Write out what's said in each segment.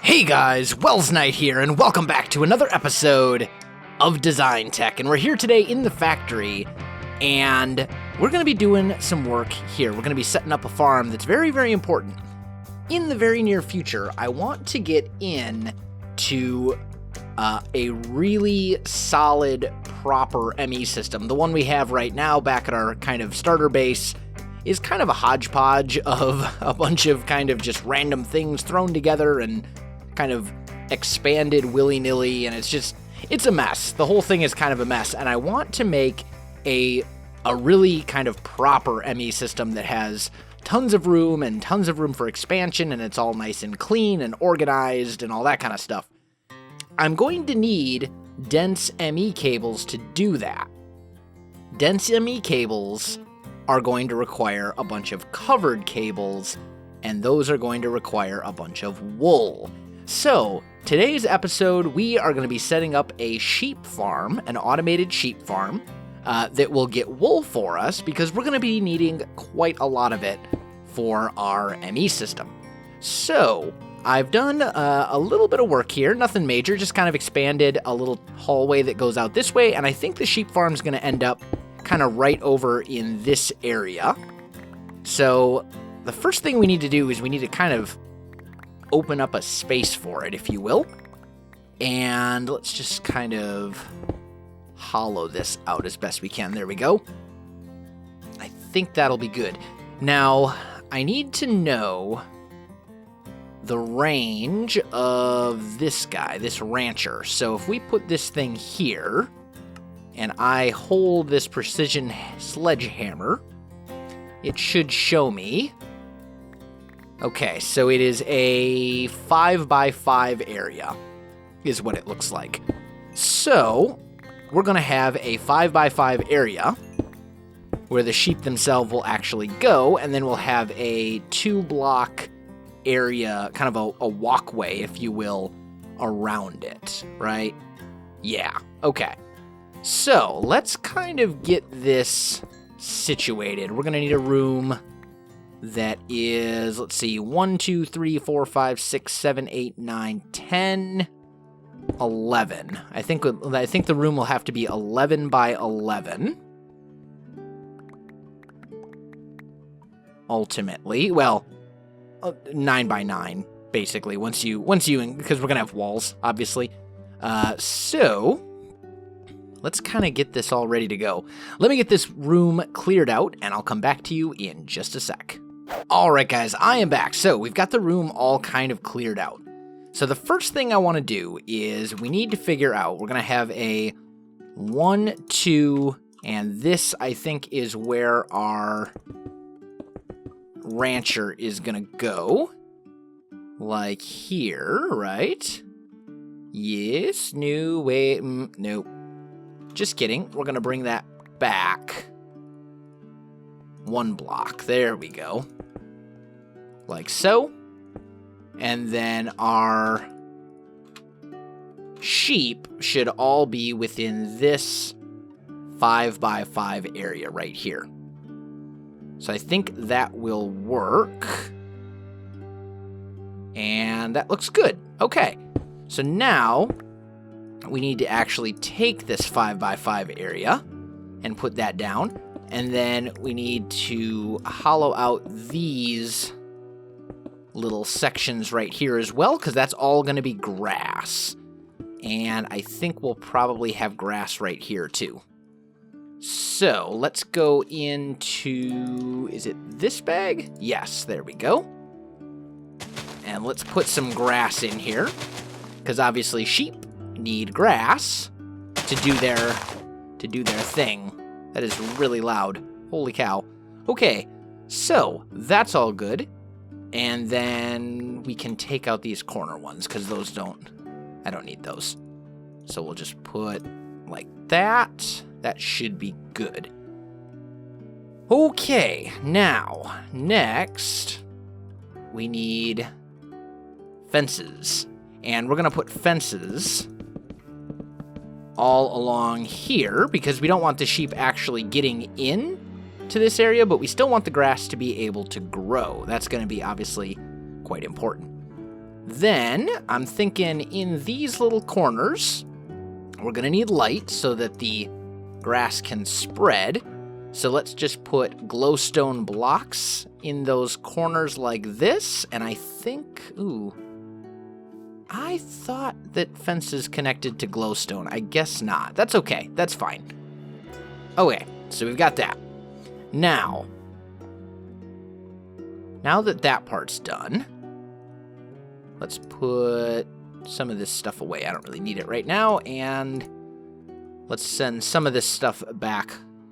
Hey guys, Welsknight here, and welcome back to another episode of DesignTech. And we're here today in the factory, and we're going to be doing some work here. We're going to be setting up a farm that's very, very important. In the very near future, I want to get in to a really solid, proper ME system. The one we have right now back at our kind of starter base is kind of a hodgepodge of a bunch of kind of just random things thrown together and kind of expanded willy-nilly, and it's a mess. The whole thing is kind of a mess, and I want to make a really kind of proper ME system that has tons of room for expansion, and it's all nice and clean and organized and all that kind of stuff. I'm going to need dense ME cables to do that. Dense ME cables are going to require a bunch of covered cables, and those are going to require a bunch of wool. So, today's episode, we are going to be setting up a sheep farm, an automated sheep farm, that will get wool for us, because we're going to be needing quite a lot of it for our ME system. So, I've done a little bit of work here, nothing major, just kind of expanded a little hallway that goes out this way, and I think the sheep farm's going to end up kind of right over in this area. So, the first thing we need to do is we need to kind of open up a space for it, if you will. And let's just kind of hollow this out as best we can. There we go. I think that'll be good. Now, I need to know the range of this guy, this rancher. So if we put this thing here, and I hold this precision sledgehammer, it should show me. Okay, so it is a 5x5 area, is what it looks like. So, we're going to have a 5x5 area where the sheep themselves will actually go, and then we'll have a 2-block area, kind of a walkway, if you will, around it, right? Yeah, okay. So, let's kind of get this situated. We're going to need a room that is, let's see, 1, 2, 3, 4, 5, 6, 7, 8, 9, 10, 11. I think the room will have to be 11 by 11. Ultimately, well, 9 by 9, basically, once you, because we're going to have walls, obviously. So, let's kind of get this all ready to go. Let me get this room cleared out, and I'll come back to you in just a sec. Alright guys, I am back. So, we've got the room all kind of cleared out. So the first thing I want to do is we need to figure out, we're going to have a 1, 2, and this I think is where our rancher is going to go. Like here, right? Yes, no, wait, nope. Just kidding. We're going to bring that back 1 block. There we go. Like so. And then our sheep should all be within this 5x5 area right here. So I think that will work. And that looks good. Okay. So now we need to actually take this 5x5 area and put that down. And then we need to hollow out these little sections right here as well, because that's all going to be grass. And I think we'll probably have grass right here too. So let's go into, is it this bag? Yes, there we go. And let's put some grass in here, because obviously sheep need grass to do their thing. That is really loud. Holy cow. Okay, so that's all good. And then we can take out these corner ones, because those I don't need those. So we'll just put like that. That should be good. Okay, now, next, we need fences. And we're going to put fences all along here, because we don't want the sheep actually getting in to this area, but we still want the grass to be able to grow. That's going to be obviously quite important. Then I'm thinking in these little corners, we're going to need light so that the grass can spread. So let's just put glowstone blocks in those corners like this. And I think, I thought that fences connected to glowstone. I guess not. That's okay. That's fine. Okay, so we've got that. Now that that part's done, let's put some of this stuff away. I don't really need it right now. And let's send some of this stuff back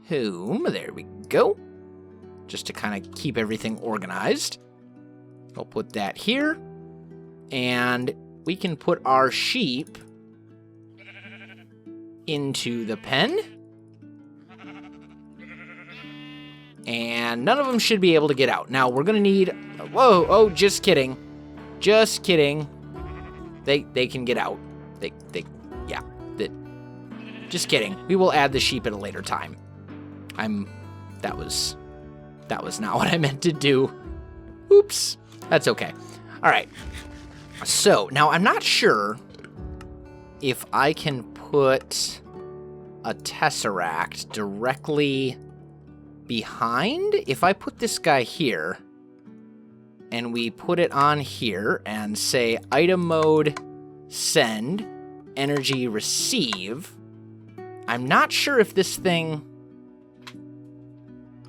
home. There we go. Just to kind of keep everything organized. I'll put that here. And we can put our sheep into the pen. And none of them should be able to get out. Now, we're going to need... Whoa, oh, just kidding. Just kidding. They can get out. Just kidding. We will add the sheep at a later time. That was not what I meant to do. Oops. That's okay. All right. So, now I'm not sure if I can put a tesseract directly behind. If I put this guy here and we put it on here and say item mode, send, energy receive, I'm not sure if this thing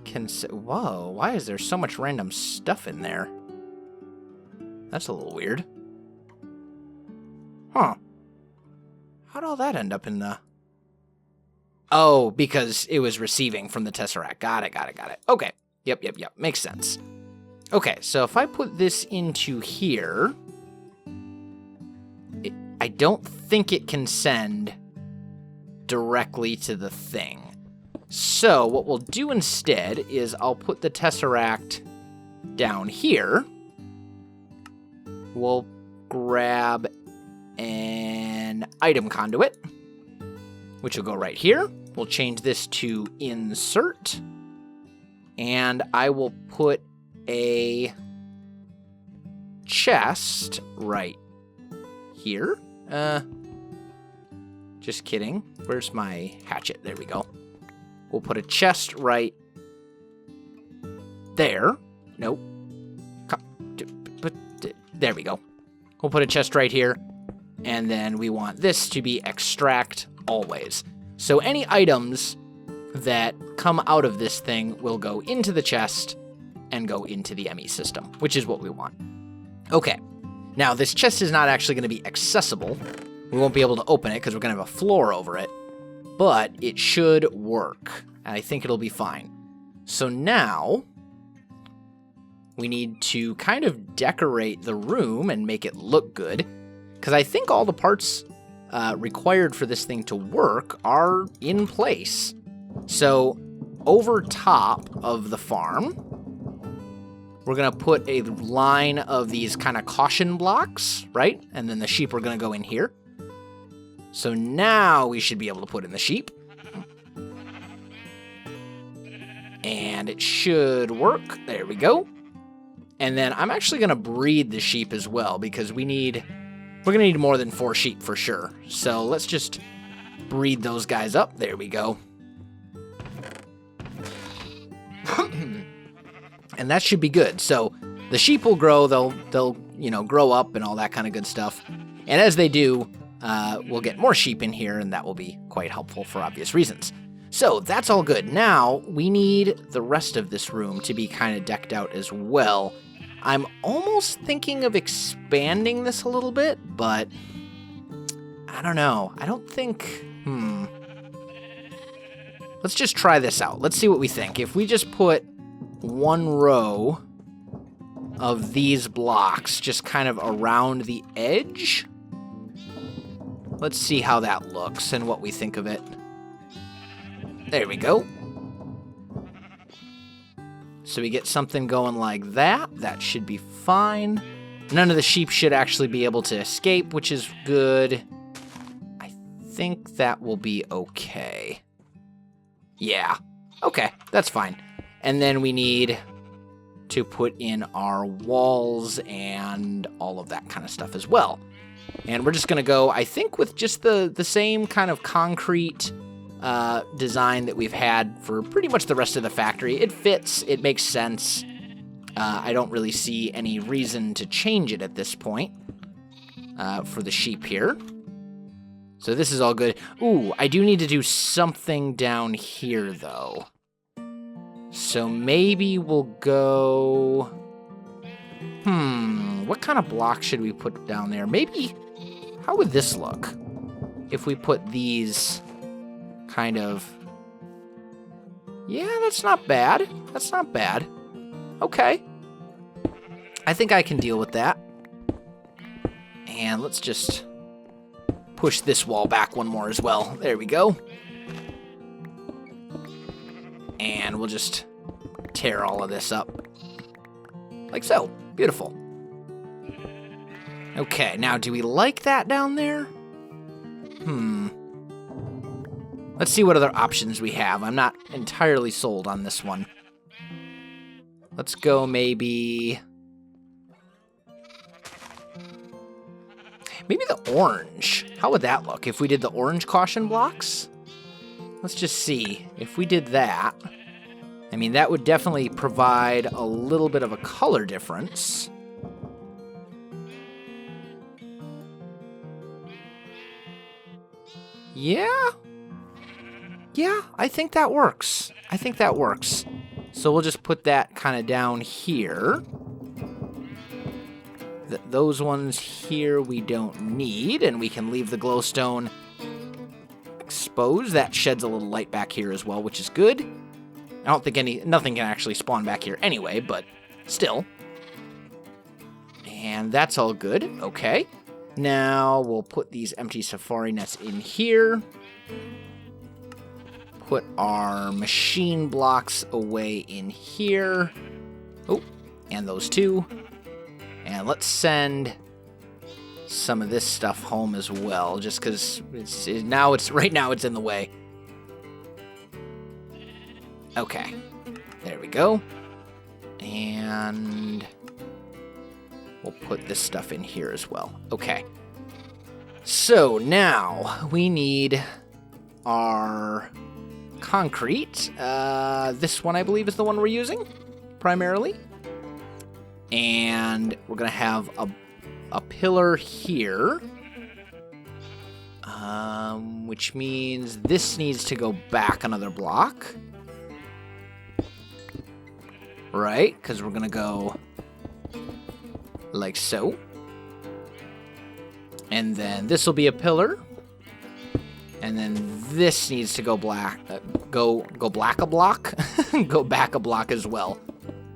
can say, whoa, why is there so much random stuff in there? That's a little weird. Huh. How'd all that end up in the... Oh, because it was receiving from the tesseract. Got it. Okay. Yep. Makes sense. Okay, so if I put this into here, I don't think it can send directly to the thing. So what we'll do instead is I'll put the tesseract down here. We'll grab an item conduit, which will go right here. We'll change this to insert. And I will put a chest right here. Just kidding. Where's my hatchet? There we go. We'll put a chest right there. Nope. There we go. We'll put a chest right here. And then we want this to be extract always. So any items that come out of this thing will go into the chest and go into the ME system, which is what we want. Okay. Now, this chest is not actually going to be accessible. We won't be able to open it because we're going to have a floor over it. But it should work. And I think it'll be fine. So now we need to kind of decorate the room and make it look good. Because I think all the parts required for this thing to work are in place. So over top of the farm, we're going to put a line of these kind of caution blocks, right? And then the sheep are going to go in here. So now we should be able to put in the sheep. And it should work. There we go. And then I'm actually going to breed the sheep as well because we're going to need more than 4 sheep for sure. So let's just breed those guys up. There we go. And that should be good. So the sheep will grow. They'll grow up and all that kind of good stuff. And as they do, we'll get more sheep in here, and that will be quite helpful for obvious reasons. So that's all good. Now we need the rest of this room to be kind of decked out as well. I'm almost thinking of expanding this a little bit, but I don't know. I don't think... Let's just try this out. Let's see what we think. If we just put 1 row of these blocks just kind of around the edge, let's see how that looks and what we think of it. There we go. So we get something going like that. That should be fine. None of the sheep should actually be able to escape, which is good. I think that will be okay. Yeah. Okay, that's fine. And then we need to put in our walls and all of that kind of stuff as well. And we're just going to go, I think, with just the same kind of concrete design that we've had for pretty much the rest of the factory. It fits. It makes sense. I don't really see any reason to change it at this point for the sheep here. So this is all good. Ooh, I do need to do something down here, though. So maybe we'll go... what kind of block should we put down there? Maybe... How would this look if we put these kind of... Yeah, that's not bad. That's not bad. Okay. I think I can deal with that. And let's just push this wall back one more as well. There we go. And we'll just tear all of this up. Like so. Beautiful. Okay, now do we like that down there? Let's see what other options we have. I'm not entirely sold on this one. Let's go maybe the orange. How would that look if we did the orange caution blocks? Let's just see. If we did that, I mean, that would definitely provide a little bit of a color difference. Yeah, I think that works. So we'll just put that kind of down here. Those ones here we don't need, and we can leave the glowstone exposed. That sheds a little light back here as well, which is good. I don't think nothing can actually spawn back here anyway, but still. And that's all good. Okay. Now we'll put these empty safari nets in here. Put our machine blocks away in here. Oh, and those two. And let's send some of this stuff home as well, just because right now it's in the way. Okay, there we go. And we'll put this stuff in here as well. Okay. So now we need our concrete. This one, I believe, is the one we're using primarily. And we're going to have a pillar here. Which means this needs to go back another block. Right? Because we're going to go like so. And then this will be a pillar. And then this needs to go black. Go black a block. Go back a block as well.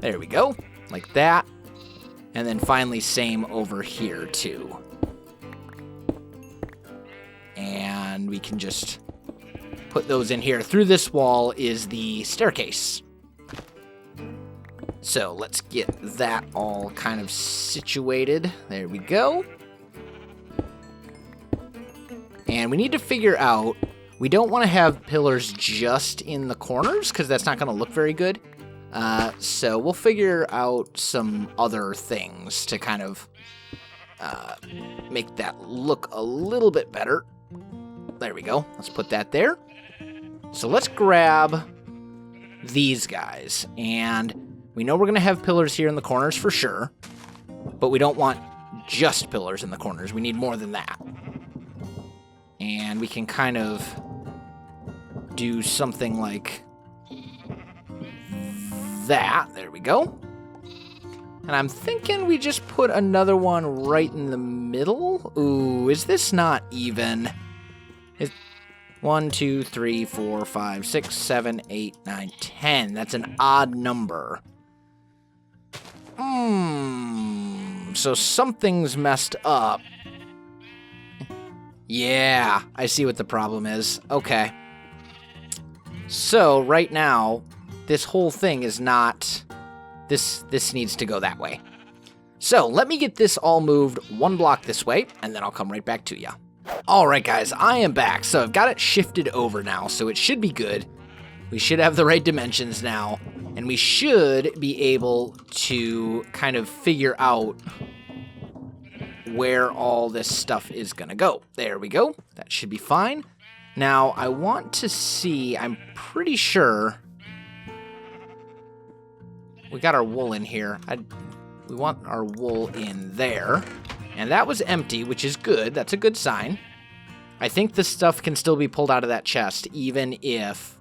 There we go. Like that. And then finally same over here too. And we can just put those in here. Through this wall is the staircase. So let's get that all kind of situated. There we go. And we need to figure out, we don't want to have pillars just in the corners because that's not going to look very good. So we'll figure out some other things to kind of make that look a little bit better. There we go. Let's put that there. So let's grab these guys. And we know we're going to have pillars here in the corners for sure. But we don't want just pillars in the corners. We need more than that. And we can kind of do something like that. There we go. And I'm thinking we just put another one right in the middle. Ooh, is this not even? 1, 2, 3, 4, 5, 6, 7, 8, 9, 10. That's an odd number. So something's messed up. Yeah, I see what the problem is. Okay. So, right now, this whole thing is not... This needs to go that way. So, let me get this all moved one block this way, and then I'll come right back to you. Alright guys, I am back. So, I've got it shifted over now, so it should be good. We should have the right dimensions now. And And we should be able to kind of figure out where all this stuff is going to go. There we go. That should be fine. Now, I want to see, I'm pretty sure we got our wool in here. We want our wool in there. And that was empty, which is good. That's a good sign. I think this stuff can still be pulled out of that chest, even if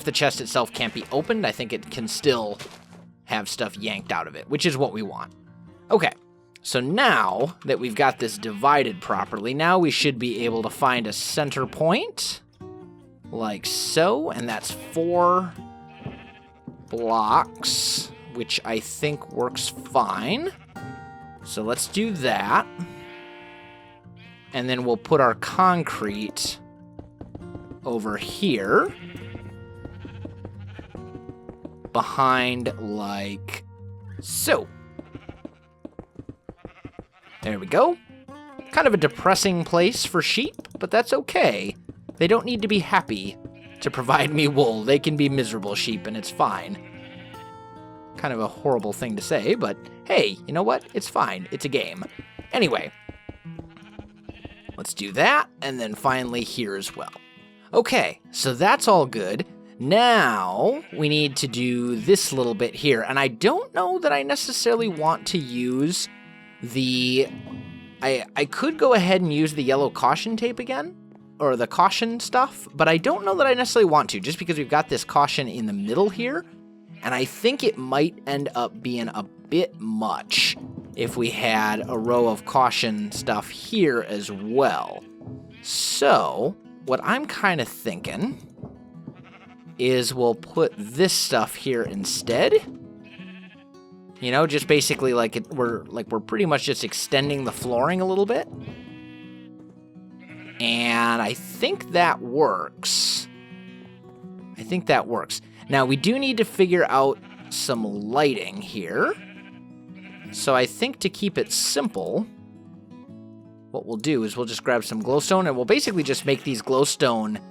the chest itself can't be opened. I think it can still have stuff yanked out of it, which is what we want. Okay, so now that we've got this divided properly, now we should be able to find a center point, like so, and that's 4 blocks, which I think works fine. So let's do that. And then we'll put our concrete over here behind like so. There we go. Kind of a depressing place for sheep, but that's okay. They don't need to be happy to provide me wool. They can be miserable sheep, and it's fine. Kind of a horrible thing to say, but hey, you know what? It's fine. It's a game. Anyway, let's do that, and then finally here as well. Okay, so that's all good. Now we need to do this little bit here, and I don't know that I necessarily want to use the... I could go ahead and use the yellow caution tape again, or the caution stuff, but I don't know that I necessarily want to, just because we've got this caution in the middle here, and I think it might end up being a bit much if we had a row of caution stuff here as well. So, what I'm kind of thinking is we'll put this stuff here instead. You know, just basically like we're pretty much just extending the flooring a little bit. And I think that works. Now, we do need to figure out some lighting here. So I think to keep it simple, what we'll do is we'll just grab some glowstone, and we'll basically just make these glowstone,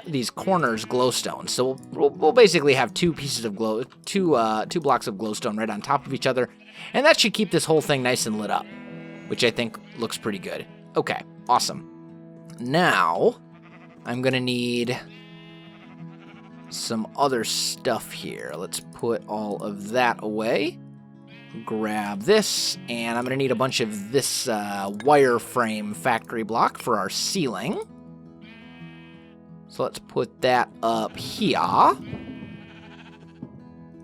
these corners glowstone. So we'll basically have two blocks of glowstone right on top of each other, and that should keep this whole thing nice and lit up, which I think looks pretty good. Okay, awesome. Now, I'm gonna need some other stuff here. Let's put all of that away. Grab this, and I'm gonna need a bunch of this wireframe factory block for our ceiling. So let's put that up here.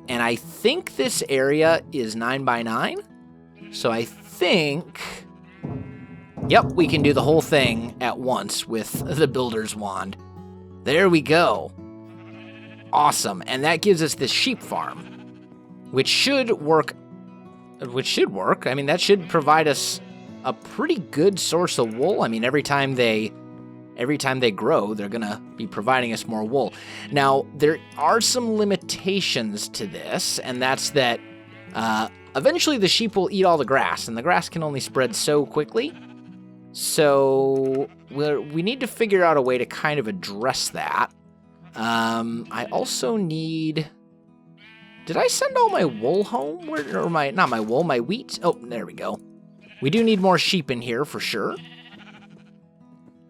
And I think this area is 9 by 9. So I think, yep, we can do the whole thing at once with the builder's wand. There we go. Awesome. And that gives us this sheep farm, which should work. I mean, that should provide us a pretty good source of wool. I mean, every time they grow, they're going to be providing us more wool. Now, there are some limitations to this, and that's that eventually the sheep will eat all the grass, and the grass can only spread so quickly. So we need to figure out a way to kind of address that. I also need... Did I send all my wool home? My wheat? Oh, there we go. We do need more sheep in here for sure.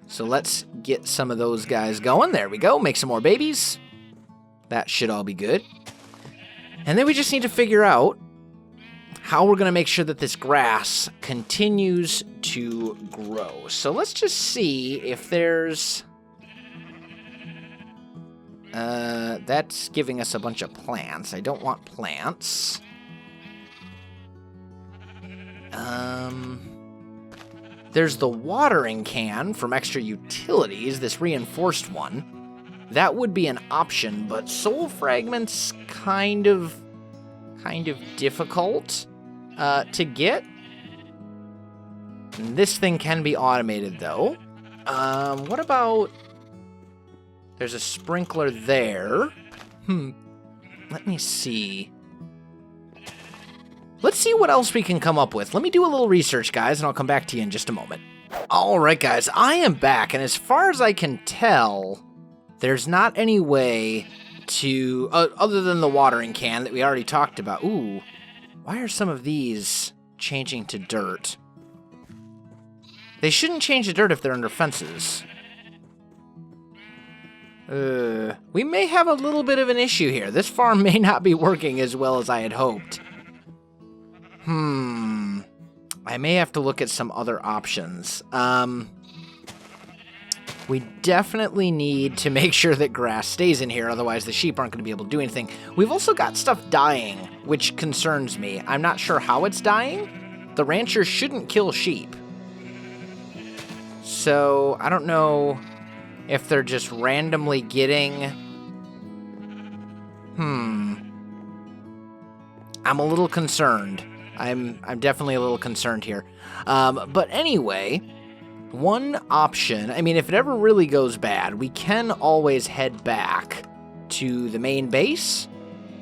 So let's get some of those guys going. There we go. Make some more babies. That should all be good. And then we just need to figure out how we're going to make sure that this grass continues to grow. So let's just see if there's... that's giving us a bunch of plants. I don't want plants. There's the watering can from Extra Utilities, this reinforced one. That would be an option, but soul fragments kind of difficult to get. And this thing can be automated though. What about... There's a sprinkler there. Let me see. Let's see what else we can come up with. Let me do a little research, guys, and I'll come back to you in just a moment. All right, guys, I am back, and as far as I can tell, there's not any way to, other than the watering can that we already talked about. Ooh, why are some of these changing to dirt? They shouldn't change to dirt if they're under fences. We may have a little bit of an issue here. This farm may not be working as well as I had hoped. I may have to look at some other options. We definitely need to make sure that grass stays in here, otherwise the sheep aren't going to be able to do anything. We've also got stuff dying, which concerns me. I'm not sure how it's dying. The rancher shouldn't kill sheep. So, I don't know if they're just randomly getting... I'm a little concerned. I'm definitely a little concerned here. But anyway, one option, I mean, if it ever really goes bad, we can always head back to the main base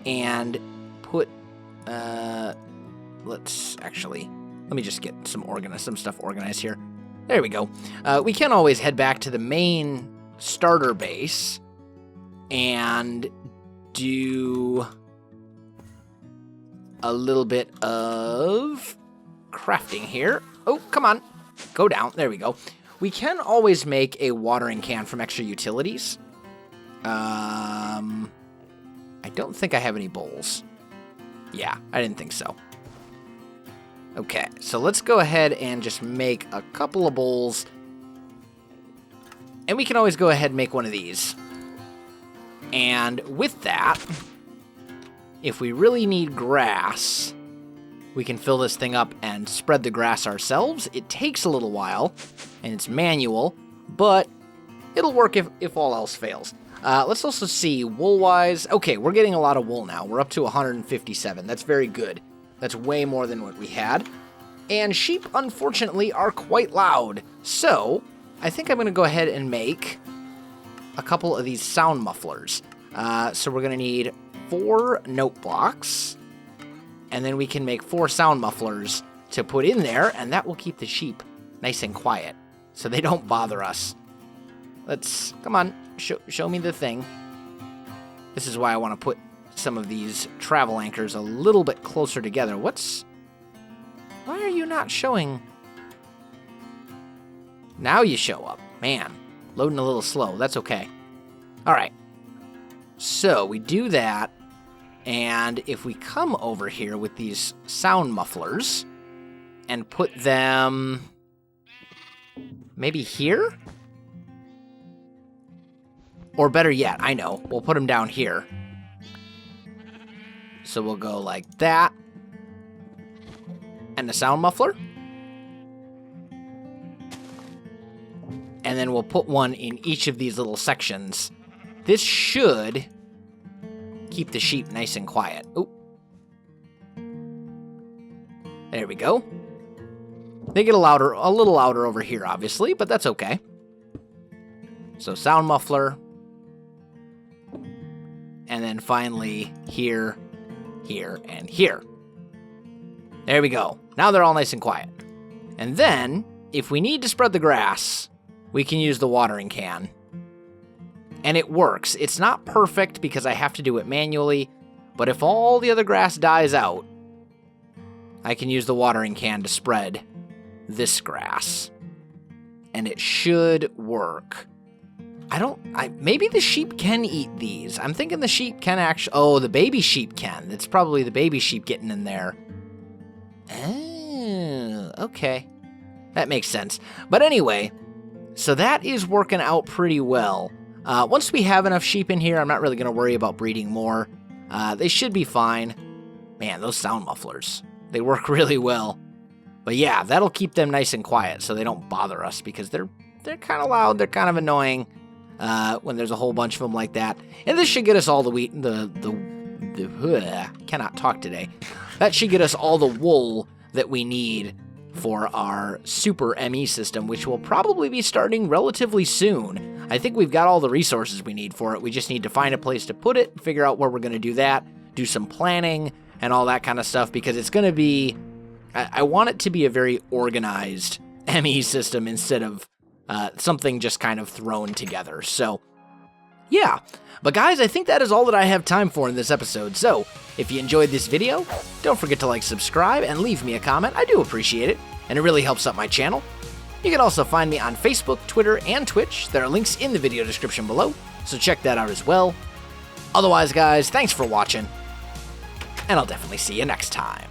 and put, let me just get some stuff organized here. There we go. We can always head back to the main starter base and do a little bit of crafting here. Oh, come on. Go down. There we go. We can always make a watering can from extra utilities. I don't think I have any bowls. Yeah, I didn't think so. Okay, so let's go ahead and just make a couple of bowls. And we can always go ahead and make one of these. And with that, if we really need grass, we can fill this thing up and spread the grass ourselves. It takes a little while, and it's manual, but it'll work if all else fails. Let's also see, wool-wise. Okay, we're getting a lot of wool now. We're up to 157. That's very good. That's way more than what we had. And sheep, unfortunately, are quite loud. So, I think I'm going to go ahead and make a couple of these sound mufflers. So we're going to need 4 note blocks. And then we can make 4 sound mufflers to put in there, and that will keep the sheep nice and quiet so they don't bother us. Come on, show me the thing. This is why I want to put some of these travel anchors a little bit closer together. Why are you not showing? Now you show up. Man, loading a little slow. That's okay. All right. So we do that. And if we come over here with these sound mufflers and put them maybe here? Or better yet, I know, we'll put them down here. So we'll go like that. And the sound muffler. And then we'll put one in each of these little sections. This should keep the sheep nice and quiet. Oh. There we go. They get a little louder over here, obviously, but that's okay. So sound muffler. And then finally here, here, and here. There we go. Now they're all nice and quiet. And then, if we need to spread the grass, we can use the watering can. And it works. It's not perfect because I have to do it manually, but if all the other grass dies out, I can use the watering can to spread this grass. And it should work. Maybe the sheep can eat these. I'm thinking the sheep can actually... Oh, the baby sheep can. It's probably the baby sheep getting in there. Oh, okay. That makes sense. But anyway, so that is working out pretty well. Once we have enough sheep in here, I'm not really going to worry about breeding more. They should be fine. Man, those sound mufflers, they work really well. But yeah, that'll keep them nice and quiet so they don't bother us because they're kind of loud, they're kind of annoying when there's a whole bunch of them like that. And this should get us all the wheat, cannot talk today. That should get us all the wool that we need for our super ME system, which will probably be starting relatively soon. I think we've got all the resources we need for it. We just need to find a place to put it, figure out where we're going to do that, do some planning, and all that kind of stuff, because it's going to be... I want it to be a very organized ME system instead of something just kind of thrown together. So Yeah, but guys, I think that is all that I have time for in this episode, so if you enjoyed this video, don't forget to like, subscribe, and leave me a comment. I do appreciate it, and it really helps out my channel. You can also find me on Facebook, Twitter, and Twitch. There are links in the video description below, so check that out as well. Otherwise, guys, thanks for watching, and I'll definitely see you next time.